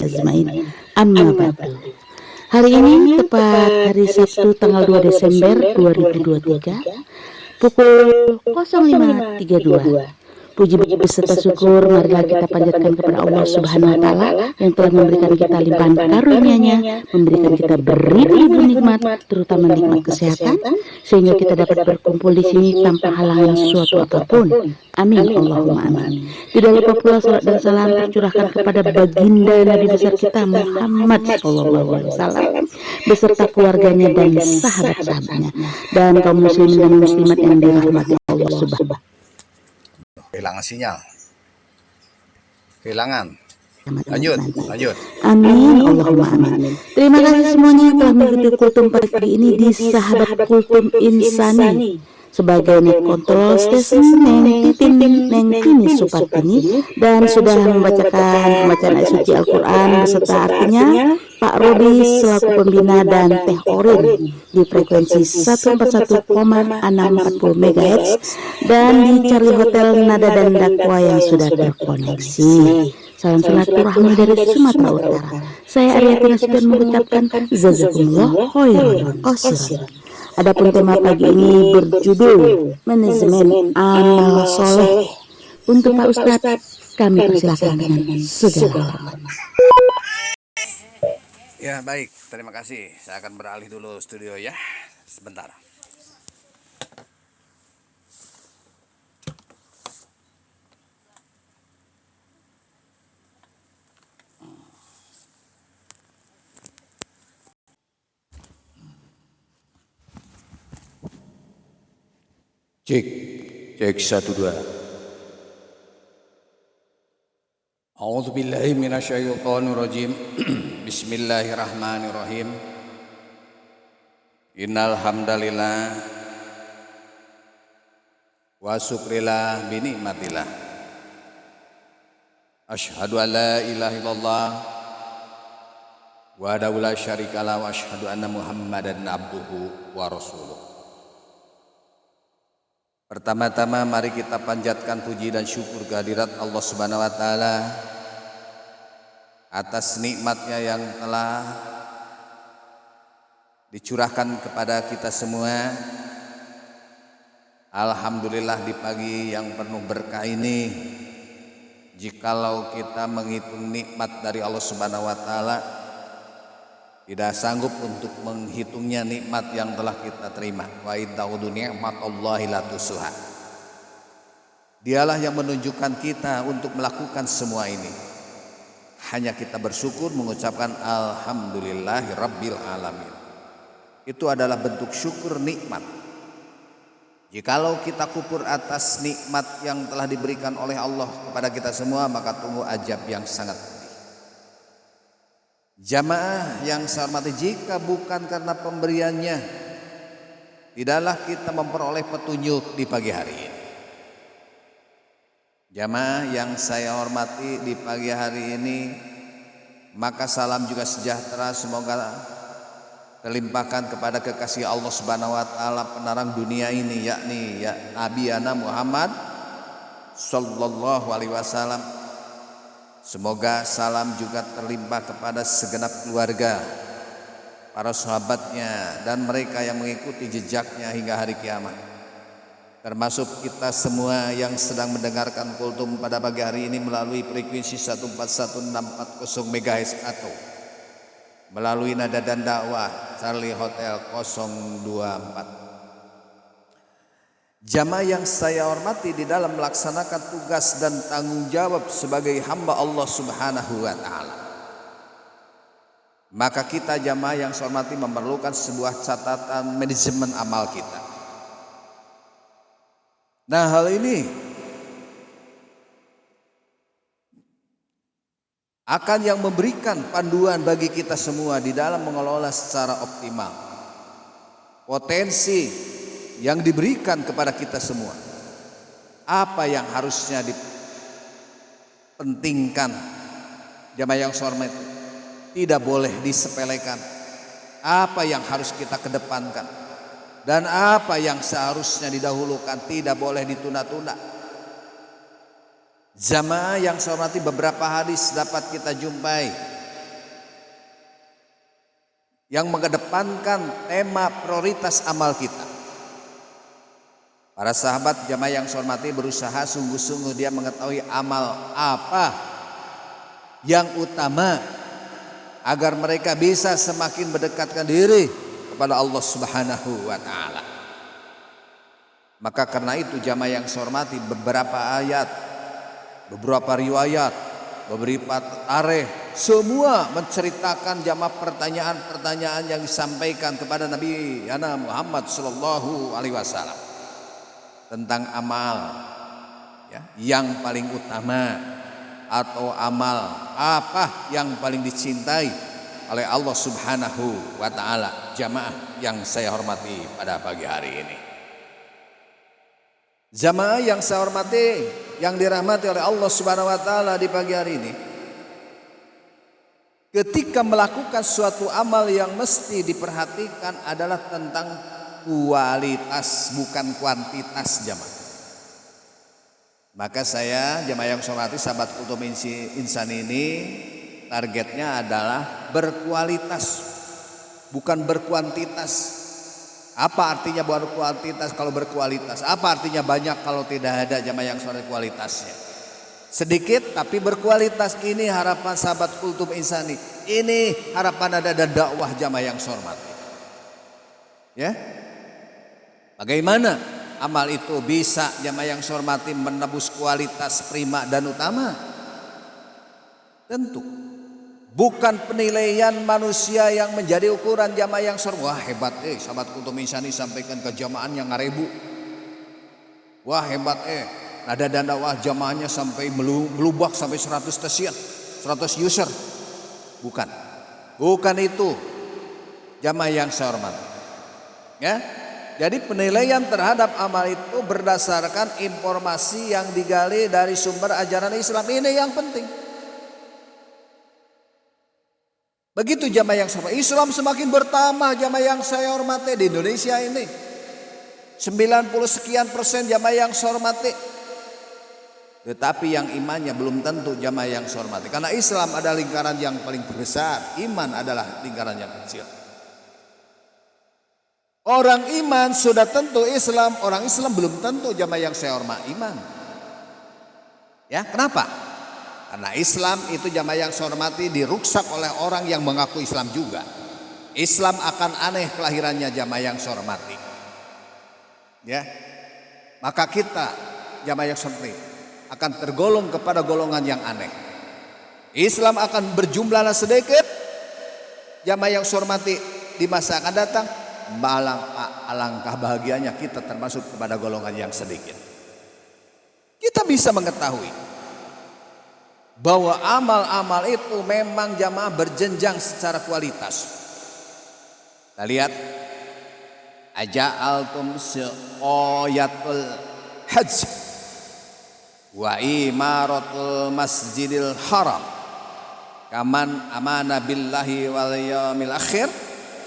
ajmain. Amma ba'du. Hari ini tepat hari Sabtu tanggal 2 Desember 2023 pukul 05.32. Puji beserta syukur marilah kita panjatkan kepada Allah Subhanahu wa taala yang telah memberikan kita limpahan karunia-Nya, memberikan kita beribu nikmat, terutama nikmat kesehatan, sehingga kita dapat berkumpul di sini tanpa halangan suatu apapun. Amin Allahumma amin. Tidak lupa pula salat dan salam tercurahkan kepada baginda Nabi besar kita Muhammad SAW beserta keluarganya dan sahabat-sahabatnya dan kaum muslimin dan muslimat yang dirahmati Allah Subhanahu. Kehilangan sinyal. Kehilangan. Lanjut. Amin Allahumma amin. Terima kasih semuanya yang telah mengikuti kultum pagi ini di Sahabat Kultum Insani sebagai net kontrol stesen Neng Titin Neng Tini Supatini dan sudah membacakan pembacaan ayat suci Al-Quran beserta artinya Pak Robi selaku pembina dan Teh Orin di frekuensi 141,640 MHz dan di Charlie Hotel Nada dan Dakwa yang sudah terkoneksi. Salam silaturahmi dari Sumatera Utara. Saya Ariati Nasution mengucapkan jazakumullah khairan qasiran. Adapun tema pagi ini berjudul manajemen amal soleh. Untuk Pak Ustadz kami persilakan dengan segala hormat. Ya baik, terima kasih. Saya akan beralih dulu studio ya, sebentar. Cek 1 2. A'udzubillahi minasyaitonirrajim. Bismillahirrahmanirrahim. Innal hamdalillah wa syukrillah bi nikmatillah. Asyhadu an la ilaha illallah wa la syarikalah wa asyhadu anna Muhammadan abduhu wa rasuluh. Pertama-tama mari kita panjatkan puji dan syukur kehadirat Allah Subhanahu wa taala atas nikmatnya yang telah dicurahkan kepada kita semua. Alhamdulillah di pagi yang penuh berkah ini, jikalau kita menghitung nikmat dari Allah Subhanahu wa taala, tidak sanggup untuk menghitungnya nikmat yang telah kita terima. Wa ta'udu ni'matallahi la tusuha. Dialah yang menunjukkan kita untuk melakukan semua ini. Hanya kita bersyukur mengucapkan alhamdulillahi rabbil alamin. Itu adalah bentuk syukur nikmat. Jikalau kita kufur atas nikmat yang telah diberikan oleh Allah kepada kita semua, maka tunggu ajab yang sangat pedih. Jamaah yang saya hormati, jika bukan karena pemberiannya, tidaklah kita memperoleh petunjuk di pagi hari ini. Jamaah yang saya hormati di pagi hari ini, maka salam juga sejahtera semoga terlimpahkan kepada kekasih Allah Subhanahu wa taala penerang dunia ini, yakni Nabi Muhammad sallallahu alaihi wasallam. Semoga salam juga terlimpah kepada segenap keluarga, para sahabatnya dan mereka yang mengikuti jejaknya hingga hari kiamat. Termasuk kita semua yang sedang mendengarkan kultum pada pagi hari ini melalui frekuensi 141.640 MHz atau melalui Nada dan Dakwah Charlie Hotel 024. Jamaah yang saya hormati di dalam melaksanakan tugas dan tanggung jawab sebagai hamba Allah Subhanahu wa taala, maka kita jamaah yang saya hormati memerlukan sebuah catatan manajemen amal kita. Nah, hal ini akan yang memberikan panduan bagi kita semua di dalam mengelola secara optimal potensi yang diberikan kepada kita semua. Apa yang harusnya dipentingkan, jamaah yang saya hormati, tidak boleh disepelekan. Apa yang harus kita kedepankan dan apa yang seharusnya didahulukan tidak boleh ditunda-tunda. Jamaah yang saya hormati, beberapa hadis dapat kita jumpai yang mengedepankan tema prioritas amal kita. Para sahabat jamaah yang saya hormati berusaha sungguh-sungguh dia mengetahui amal apa yang utama agar mereka bisa semakin mendekatkan diri kepada Allah Subhanahu wa taala. Maka karena itu jamaah yang saya hormati, beberapa ayat, beberapa riwayat, beberapa tarikh semua menceritakan jamaah pertanyaan-pertanyaan yang disampaikan kepada Nabi Muhammad sallallahu alaihi wasallam tentang amal ya, yang paling utama atau amal apa yang paling dicintai oleh Allah Subhanahu wa taala. Jamaah yang saya hormati pada pagi hari ini, jamaah yang saya hormati, yang dirahmati oleh Allah Subhanahu wa taala di pagi hari ini, ketika melakukan suatu amal yang mesti diperhatikan adalah tentang kualitas bukan kuantitas jamaah. Maka saya jamaah yang saya hormati, sahabat Kultum Insan ini targetnya adalah berkualitas bukan berkuantitas. Apa artinya berkuantitas kalau berkualitas? Apa artinya banyak kalau tidak ada jamaah yang saya hormati kualitasnya? Sedikit tapi berkualitas, ini harapan sahabat Kultum Insani. Ini harapan ada dan dakwah jamaah yang saya hormati. Ya. Bagaimana amal itu bisa jamaah yang saya hormati menebus kualitas prima dan utama? Tentu bukan penilaian manusia yang menjadi ukuran jamaah yang saya hormati. Wah hebat sahabat Kultum Insani sampaikan ke jamaahnya ngarebu. Wah hebat nada dan dakwah jamaahnya sampai melubak sampai 100 stasiun, 100 user. Bukan itu jamaah yang saya hormati. Ya. Jadi penilaian terhadap amal itu berdasarkan informasi yang digali dari sumber ajaran Islam. Ini yang penting. Begitu jamaah yang saya hormati. Islam semakin bertambah jamaah yang saya hormati di Indonesia ini. 90% jamaah yang saya hormati. Tetapi yang imannya belum tentu jamaah yang saya hormati. Karena Islam adalah lingkaran yang paling besar, iman adalah lingkaran yang kecil. Orang iman sudah tentu Islam, orang Islam belum tentu jamaah yang saya hormati iman. Ya, kenapa? Karena Islam itu jamaah yang saya hormati diruksak oleh orang yang mengaku Islam juga. Islam akan aneh kelahirannya jamaah yang saya hormati. Ya. Maka kita jamaah yang saya hormati akan tergolong kepada golongan yang aneh. Islam akan berjumlah sedikit jamaah yang saya hormati di masa akan datang. Alangkah bahagianya kita termasuk kepada golongan yang sedikit. Kita bisa mengetahui bahwa amal-amal itu memang jamaah berjenjang secara kualitas. Kita lihat aja'altum su'oyatul hajj wa imaratul masjidil haram kaman amana billahi wal yawmil akhir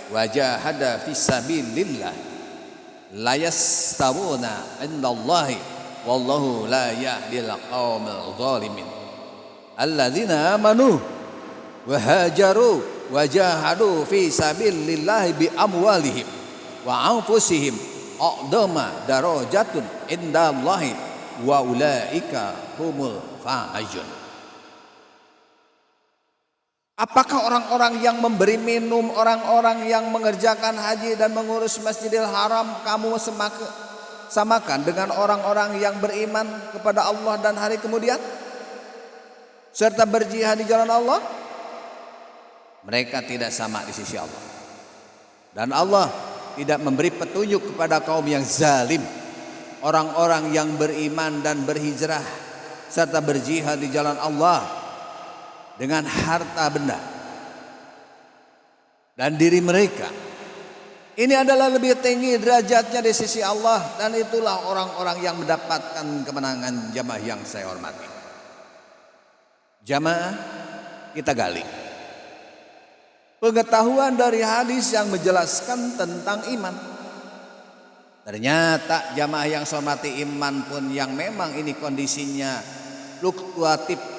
wajahada fisabilillah la yastawuna indallahi wallahu la yahdil qaumil zalimin alladzina amanu wa hajaru wajahadu fisabilillah bi amwalihim wa anfusihim aqdama darajatun indallahi wa ulaika humul faizun. Apakah orang-orang yang memberi minum, orang-orang yang mengerjakan haji dan mengurus Masjidil Haram kamu samakan dengan orang-orang yang beriman kepada Allah dan hari kemudian serta berjihad di jalan Allah? Mereka tidak sama di sisi Allah. Dan Allah tidak memberi petunjuk kepada kaum yang zalim, orang-orang yang beriman dan berhijrah serta berjihad di jalan Allah dengan harta benda dan diri mereka. Ini adalah lebih tinggi derajatnya di sisi Allah, dan itulah orang-orang yang mendapatkan kemenangan jamaah yang saya hormati. Jamaah, kita gali pengetahuan dari hadis yang menjelaskan tentang iman. Ternyata jamaah yang saya hormati, iman pun yang memang ini kondisinya fluktuatif.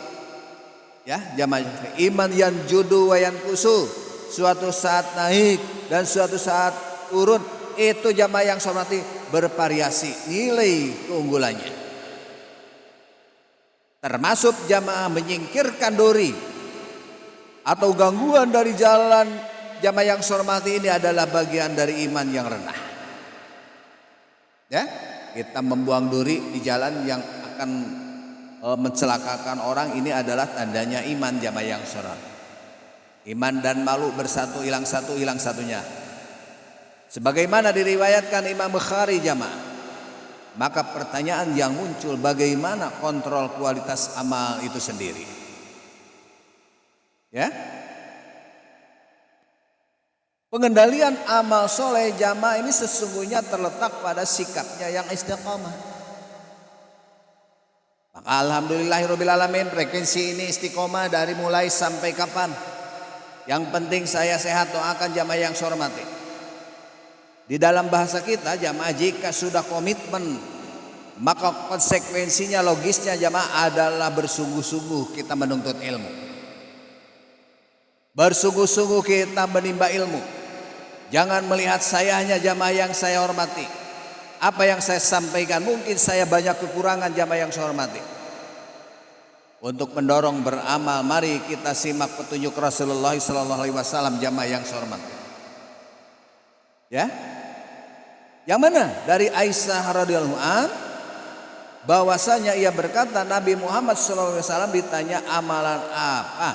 Ya, jamaah iman yang judu wa yang kusu, suatu saat naik dan suatu saat turun. Itu jamaah yang saya hormati bervariasi nilai keunggulannya. Termasuk jamaah menyingkirkan duri atau gangguan dari jalan jamaah yang saya hormati ini adalah bagian dari iman yang rendah. Ya, kita membuang duri di jalan yang akan mencelakakan orang, ini adalah tandanya iman jamaah yang saya hormati. Iman dan malu bersatu, hilang satu, hilang satunya. Sebagaimana diriwayatkan Imam Bukhari jamaah. Maka pertanyaan yang muncul, bagaimana kontrol kualitas amal itu sendiri? Ya, pengendalian amal soleh jamaah ini sesungguhnya terletak pada sikapnya yang istiqomah. Maka alhamdulillahirobbilalamin, frekuensi ini istiqomah dari mulai sampai kapan? Yang penting saya sehat, doakan jamaah yang saya hormati. Di dalam bahasa kita jamaah, jika sudah komitmen maka konsekuensinya, logisnya jamaah adalah bersungguh-sungguh kita menuntut ilmu. Bersungguh-sungguh kita menimba ilmu. Jangan melihat saya hanya jamaah yang saya hormati. Apa yang saya sampaikan mungkin saya banyak kekurangan jamaah yang saya hormati. Untuk mendorong beramal, mari kita simak petunjuk Rasulullah SAW jamaah yang saya hormati. Ya, yang mana dari Aisyah radhiyallahu an, bahwasanya ia berkata Nabi Muhammad SAW ditanya amalan apa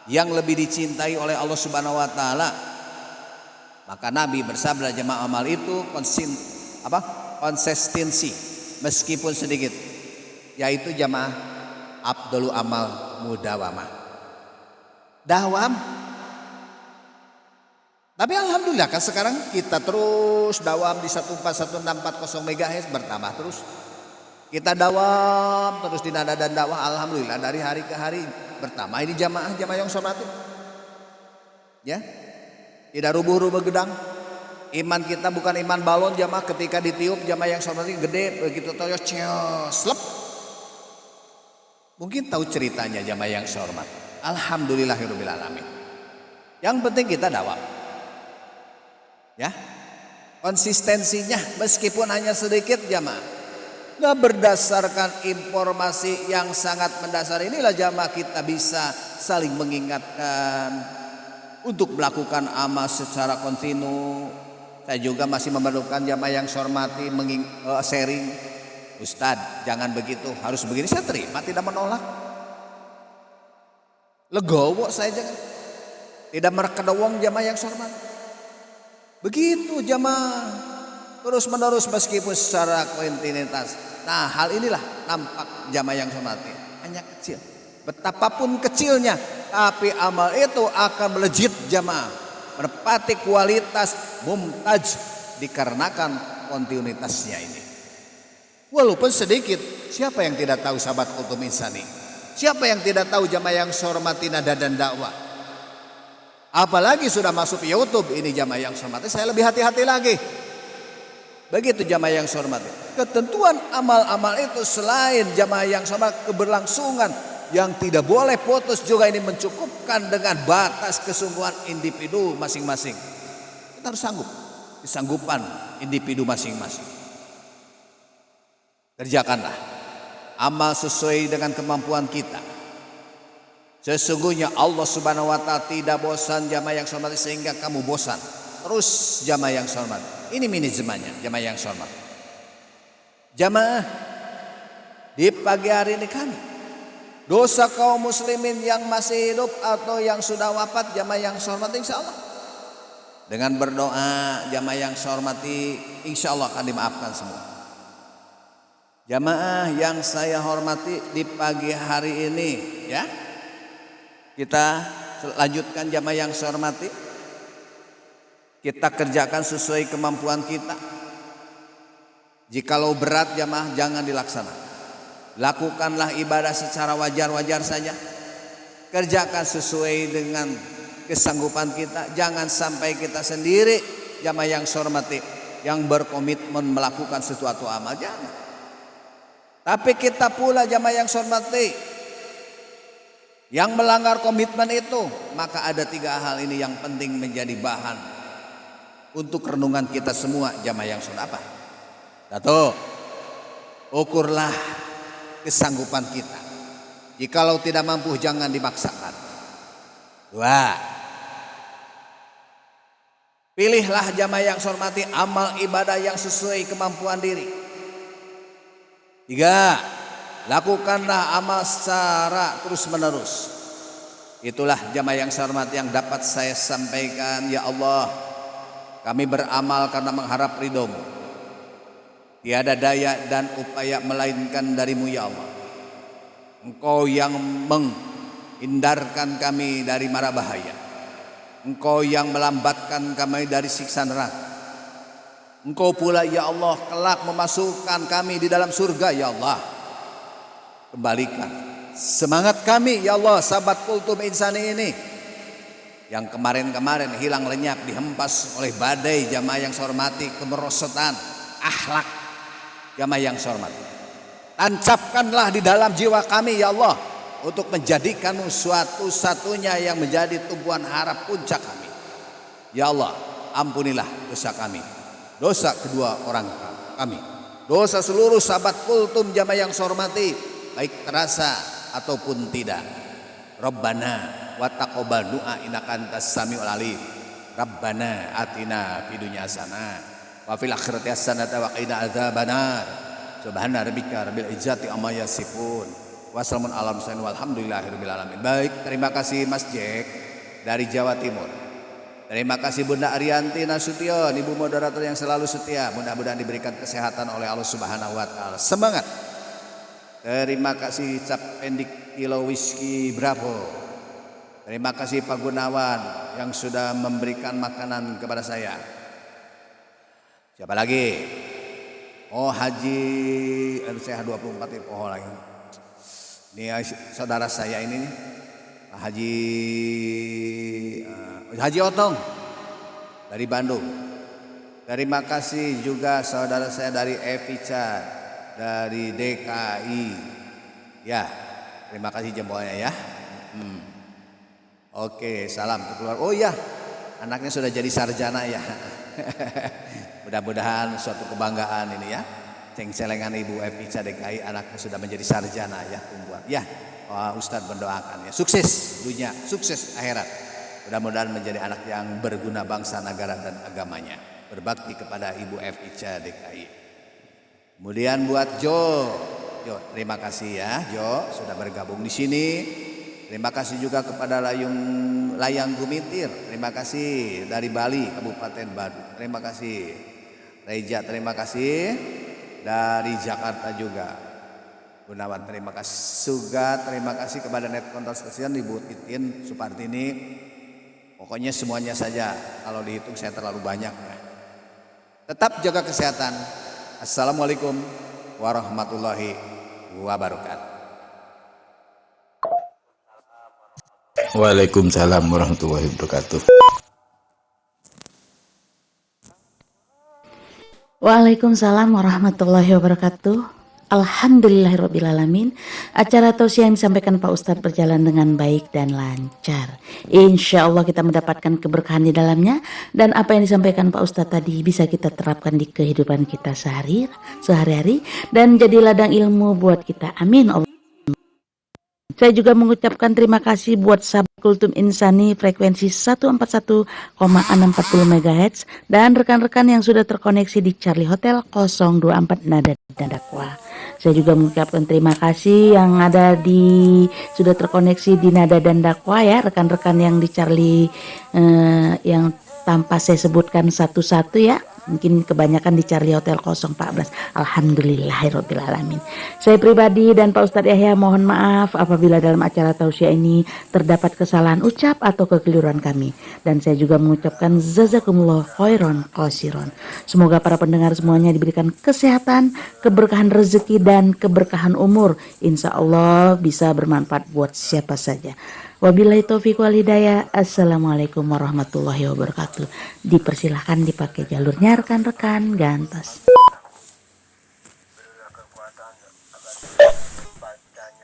yang lebih dicintai oleh Allah Subhanahu Wa Taala, maka Nabi bersabda jamaah, amal itu konsistensi meskipun sedikit, yaitu jamaah Abdul amal mudawamah, dawam. Tapi alhamdulillah kan sekarang kita terus dawam di 141.640 MHz, bertambah terus. Kita dawam terus di nada dan dakwah, alhamdulillah dari hari ke hari bertambah ini jamaah yang saya hormati. Ya, tidak rubuh-rubuh gedang. Iman kita bukan iman balon jamaah, ketika ditiup jamaah yang saya hormati gede, begitu toyo slep. Mungkin tahu ceritanya jamaah yang saya hormati. Alhamdulillahirobbilalamin. Yang penting kita dawam. Ya, konsistensinya meskipun hanya sedikit jamaah. Nah, berdasarkan informasi yang sangat mendasar inilah jamaah kita bisa saling mengingatkan untuk melakukan amal secara kontinu. Saya juga masih memerlukan jamaah yang saya hormati sharing. Ustadz, jangan begitu, harus begini. Saya terima, tidak menolak. Legowo saya jangan. Tidak merkedawang jamaah yang saya hormati. Begitu jamaah terus menerus meskipun secara kontinuitas. Nah, hal inilah nampak jamaah yang saya hormati hanya kecil. Betapapun kecilnya, tapi amal itu akan melejit jamaah, menepati kualitas mumtaz dikarenakan kontinuitasnya ini. Walaupun sedikit, siapa yang tidak tahu sahabat kultum insani? Siapa yang tidak tahu jamaah yang saya hormati nada dan dakwah? Apalagi sudah masuk YouTube ini jamaah yang saya hormati, saya lebih hati-hati lagi. Begitu jamaah yang saya hormati. Ketentuan amal-amal itu selain jamaah yang saya hormati, keberlangsungan yang tidak boleh putus juga ini mencukupkan dengan batas kesungguhan individu masing-masing. Kita harus sanggup, kesanggupan individu masing-masing. Kerjakanlah amal sesuai dengan kemampuan kita. Sesungguhnya Allah Subhanahu Wa Taala tidak bosan jamaah yang saya hormati sehingga kamu bosan. Terus jamaah yang saya hormati. Ini manajemennya jamaah yang saya hormati. Jamaah di pagi hari ini kami dosa kaum muslimin yang masih hidup atau yang sudah wafat jamaah yang saya hormati, insya Allah dengan berdoa jamaah yang saya hormati insya Allah akan dimaafkan semua. Jamaah yang saya hormati di pagi hari ini, ya, kita lanjutkan jamaah yang saya hormati. Kita kerjakan sesuai kemampuan kita. Jikalau berat jamaah jangan dilaksanakan. Lakukanlah ibadah secara wajar-wajar saja. Kerjakan sesuai dengan kesanggupan kita. Jangan sampai kita sendiri jamaah yang saya hormati yang berkomitmen melakukan sesuatu amal, jangan. Tapi kita pula jamaah yang saya hormati Yang melanggar komitmen itu, maka ada 3 hal ini yang penting menjadi bahan untuk renungan kita semua jamaah yang sudah apa? Satu, ukurlah kesanggupan kita. Jikalau tidak mampu jangan dimaksakan. 2, pilihlah jamaah yang saya hormati amal ibadah yang sesuai kemampuan diri. 3, lakukanlah amal secara terus menerus. Itulah jamaah yang saya hormati yang dapat saya sampaikan. Ya Allah, kami beramal karena mengharap ridho-Mu. Tiada daya dan upaya melainkan dari-Mu ya Allah. Engkau yang menghindarkan kami dari mara bahaya. Engkau yang melambatkan kami dari siksa neraka. Engkau pula ya Allah kelak memasukkan kami di dalam surga ya Allah. Kembalikan semangat kami ya Allah, sahabat kultum insani ini yang kemarin-kamarin hilang lenyap dihempas oleh badai jamaah yang saya hormati, kemerosotan akhlak jamaah yang saya hormati. Tancapkanlah di dalam jiwa kami ya Allah untuk menjadikan-Mu suatu-satunya yang menjadi tumpuan harap puncak kami. Ya Allah, ampunilah dosa kami, dosa kedua orang kami, dosa seluruh sahabat kultum jamaah yang saya hormati, baik terasa ataupun tidak. Rabbana wa taqabbal du'a innaka antas samiul alim. Rabbana atina fid dunya hasanah wa fil akhirati hasanah wa qina adzabannar. Subhana rabbika rabbil izzati amma yasifun. Wassalamun ala mursalin walhamdulillahirabbil alamin. Baik, terima kasih Mas Jack dari Jawa Timur. Terima kasih Bunda Arianti Nasution, Ibu moderator yang selalu setia. Mudah-mudahan diberikan kesehatan oleh Allah Subhanahu wa taala. Semangat. Terima kasih Cap Pendik Kilo Whisky Bravo. Terima kasih Pak Gunawan yang sudah memberikan makanan kepada saya. Siapa lagi? Oh Haji LCH24 Poho lagi. Ini saudara saya ini Haji Otong dari Bandung. Terima kasih juga saudara saya dari Evica dari DKI. Ya, terima kasih jempolnya ya. Oke, salam ke keluarga. Oh ya, anaknya sudah jadi sarjana ya. Mudah-mudahan suatu kebanggaan ini ya. Ceng-celengan Ibu Evica DKI, anaknya sudah menjadi sarjana ya, tumbuhan. Ya, Ustadz mendoakan ya. Sukses dunia, sukses akhirat. Mudah-mudahan menjadi anak yang berguna bangsa, negara dan agamanya. Berbakti kepada Ibu Evica DKI. Kemudian buat Jo, terima kasih ya Jo sudah bergabung di sini. Terima kasih juga kepada Layang Gumitir. Terima kasih dari Bali, Kabupaten Badung. Terima kasih Reja, terima kasih dari Jakarta juga. Gunawan, terima kasih juga. Terima kasih kepada Net Control Station Ibu Titin Supartini. Pokoknya semuanya saja, kalau dihitung saya terlalu banyak ya. Tetap jaga kesehatan. Assalamualaikum warahmatullahi wabarakatuh. Waalaikumsalam warahmatullahi wabarakatuh. Waalaikumsalam warahmatullahi wabarakatuh. Alhamdulillahirrabbilalamin. Acara tausiah yang disampaikan Pak Ustadz berjalan dengan baik dan lancar. Insya Allah kita mendapatkan keberkahan di dalamnya. Dan apa yang disampaikan Pak Ustadz tadi bisa kita terapkan di kehidupan kita sehari-hari. Dan jadi ladang ilmu buat kita. Amin Allah. Saya juga mengucapkan terima kasih buat sahabat Kultum Insani frekuensi 141,640 MHz dan rekan-rekan yang sudah terkoneksi di Charlie Hotel 024 Nada dan Dakwah. Saya juga mengucapkan terima kasih yang sudah terkoneksi di Nada dan Dakwah ya, rekan-rekan yang di Charlie yang tanpa saya sebutkan satu-satu ya. Mungkin kebanyakan di Charlie Hotel 014. Alhamdulillahirrabbilalamin. Saya pribadi dan Pak Ustadz Yahya mohon maaf apabila dalam acara tausiah ini terdapat kesalahan ucap atau kekeliruan kami. Dan saya juga mengucapkan jazakumullah khairan qasiron. Semoga para pendengar semuanya diberikan kesehatan, keberkahan rezeki dan keberkahan umur. Insya Allah bisa bermanfaat buat siapa saja. Wabillahi taufiq wal hidayah. Assalamualaikum warahmatullahi wabarakatuh. Dipersilahkan dipakai jalurnya rekan-rekan gantos.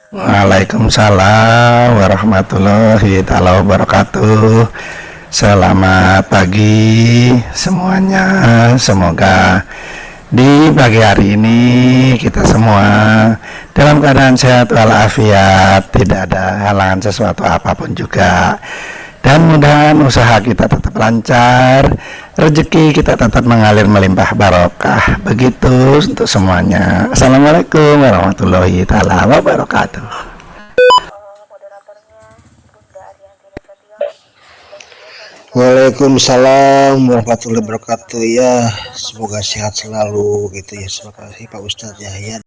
Waalaikumsalam warahmatullahi taala wabarakatuh. Selamat pagi semuanya. Semoga di pagi hari ini kita semua dalam keadaan sehat walafiat, tidak ada halangan sesuatu apapun juga. Dan mudah-mudahan usaha kita tetap lancar, rezeki kita tetap mengalir melimpah barokah. Begitu untuk semuanya. Assalamualaikum warahmatullahi taala wabarakatuh. Waalaikumsalam warahmatullahi wabarakatuh. Ya, semoga sehat selalu gitu ya. Terima kasih Pak Ustadz Yahya.